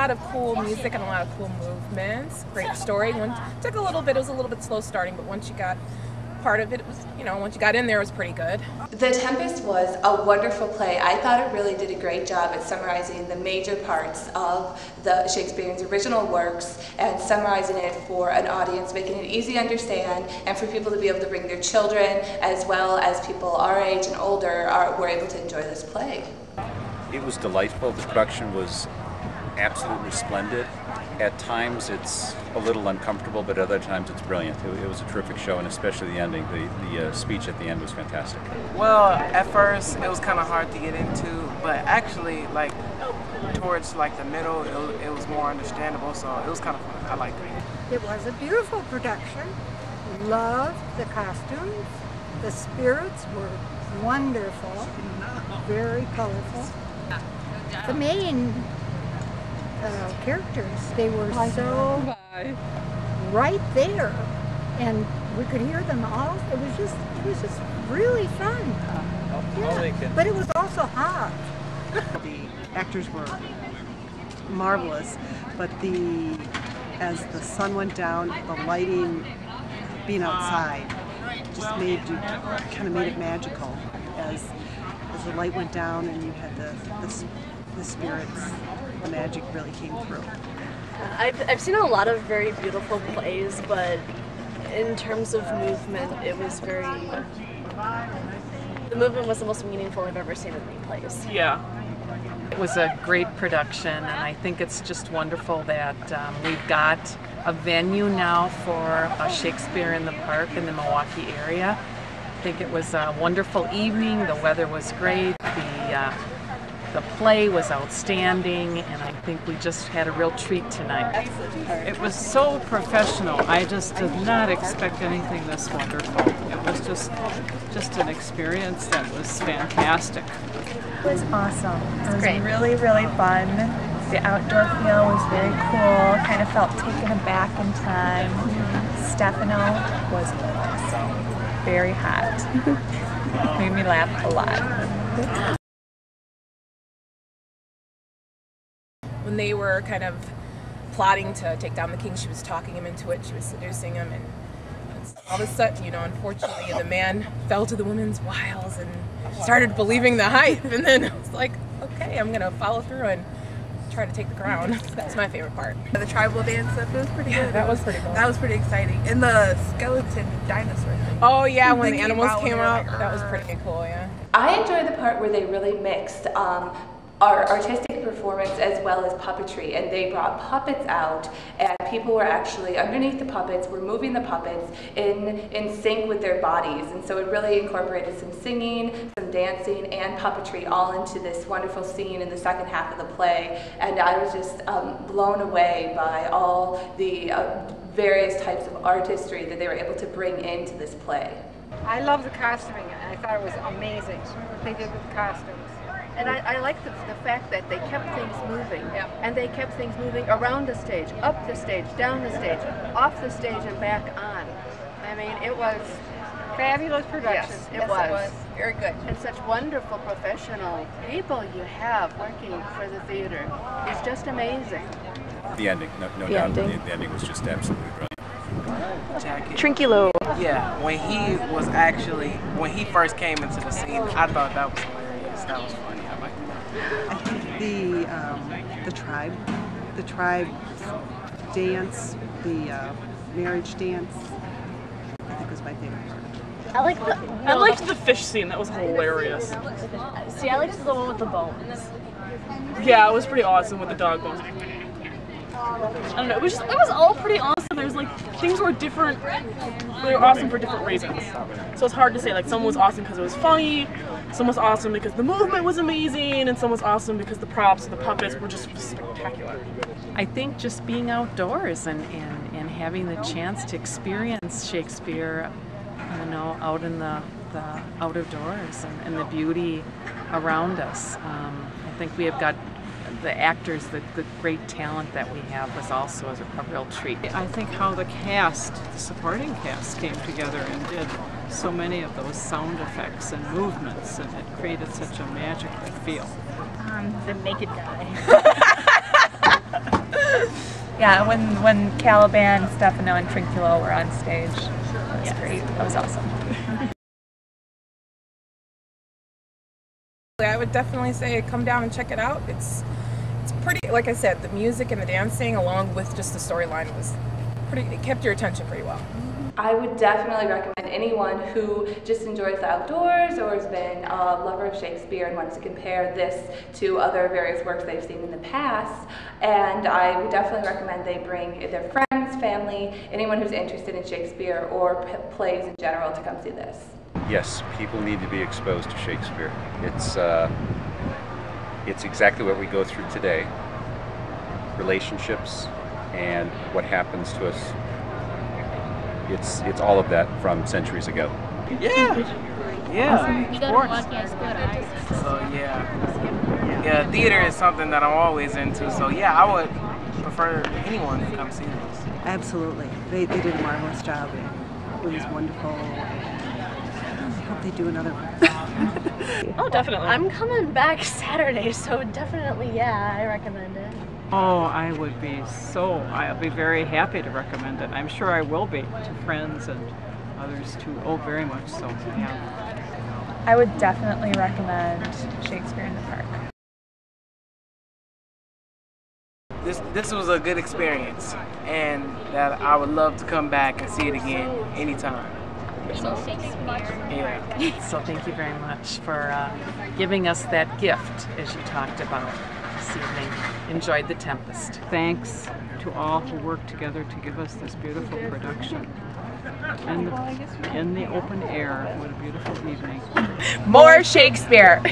lot of cool music and a lot of cool movements. Great story. It took a little bit. It was a little bit slow starting, but once you got part of it, it was, once you got in there, it was pretty good. The Tempest was a wonderful play. I thought it really did a great job at summarizing the major parts of the Shakespeare's original works and summarizing it for an audience, making it easy to understand, and for people to be able to bring their children, as well as people our age and older were able to enjoy this play. It was delightful. The production was absolutely splendid. At times it's a little uncomfortable, but other times it's brilliant. It was a terrific show, and especially the ending. The speech at the end was fantastic. Well, at first it was kind of hard to get into, but actually, like, towards the middle, it was more understandable, so it was kind of fun. I liked it. It was a beautiful production. Loved the costumes. The spirits were wonderful, very colorful. The main characters, they were so right there, and we could hear them all. It was just really fun. Yeah. But it was also hot. The actors were marvelous, but as the sun went down, the lighting, being outside, just made it magical. As the light went down and you had the spirits, the magic really came through. I've seen a lot of very beautiful plays, but in terms of movement, it was the movement was the most meaningful I've ever seen in any plays. Yeah. It was a great production, and I think it's just wonderful that we've got a venue now for Shakespeare in the Park in the Milwaukee area. I think it was a wonderful evening. The weather was great. The play was outstanding, and I think we just had a real treat tonight. It was so professional. I just did not expect anything this wonderful. It was just an experience that was fantastic. It was awesome. It was really, really fun. The outdoor feel was very cool. Kind of felt taken aback in time. Stefano was awesome. Very hot. Made me laugh a lot. When they were kind of plotting to take down the king, she was talking him into it, she was seducing him, and all of a sudden, unfortunately, the man fell to the woman's wiles and started believing the hype, and then I was like, okay, I'm gonna follow through and try to take the crown. That's my favorite part. The tribal dance stuff, it was pretty good. That was pretty cool. That was pretty exciting. And the skeleton dinosaur thing. Oh yeah, when the animals came out, that was pretty cool, yeah. I enjoyed the part where they really mixed our artistic performance as well as puppetry, and they brought puppets out, and people were actually underneath the puppets, were moving the puppets in sync with their bodies, and so it really incorporated some singing, some dancing, and puppetry all into this wonderful scene in the second half of the play, and I was just blown away by all the various types of artistry that they were able to bring into this play. I love the costuming, and I thought it was amazing what they did with the costumes. And I like the fact that they kept things moving, and they kept things moving around the stage, up the stage, down the stage, off the stage, and back on. I mean, it was fabulous production. Yes, it was very good. And such wonderful professional people you have working for the theater. It's just amazing. The ending, no doubt, the ending was just absolutely brilliant. Trinculo. Yeah, when he first came into the scene, I thought that was hilarious. That was funny. I liked that. I think the tribe dance, the marriage dance, I think was my favorite part. I liked the fish scene. That was hilarious. See, I liked the one with the bones. Yeah, it was pretty awesome with the dog bones. I don't know. It was all pretty awesome. There's things were different. They were awesome for different reasons. So it's hard to say. Some was awesome because it was funny. Some was awesome because the movement was amazing, and some was awesome because the props and the puppets were just spectacular. I think just being outdoors and having the chance to experience Shakespeare, out in the out of doors and the beauty around us. I think we have got the actors, the great talent that we have was also a real treat. I think how the supporting cast came together and did so many of those sound effects and movements, and it created such a magical feel. The naked guy. Yeah, when Caliban, Stefano, and Trinculo were on stage, that was great. That was awesome. I would definitely say come down and check it out. It's pretty, like I said, the music and the dancing along with just the storyline was pretty, it kept your attention pretty well. I would definitely recommend anyone who just enjoys the outdoors or has been a lover of Shakespeare and wants to compare this to other various works they've seen in the past. And I would definitely recommend they bring their friends, family, anyone who's interested in Shakespeare or plays in general to come see this. Yes, people need to be exposed to Shakespeare. It's exactly what we go through today. Relationships and what happens to us. It's all of that from centuries ago. Yeah. You go to Milwaukee High School, right? So yeah, theater is something that I'm always into. So yeah, I would prefer anyone to come see this. Absolutely, they did a marvelous job. It was wonderful. I hope they do another one. Oh, definitely. I'm coming back Saturday, so definitely, yeah, I recommend it. Oh, I'll be very happy to recommend it. I'm sure I will be to friends and others too. Oh, very much so, yeah. I would definitely recommend Shakespeare in the Park. This was a good experience, and that I would love to come back and see it again anytime. So, Shakespeare. Yeah. So thank you very much for giving us that gift, as you talked about this evening. Enjoyed the Tempest. Thanks to all who worked together to give us this beautiful production. In the open air, what a beautiful evening. More Shakespeare.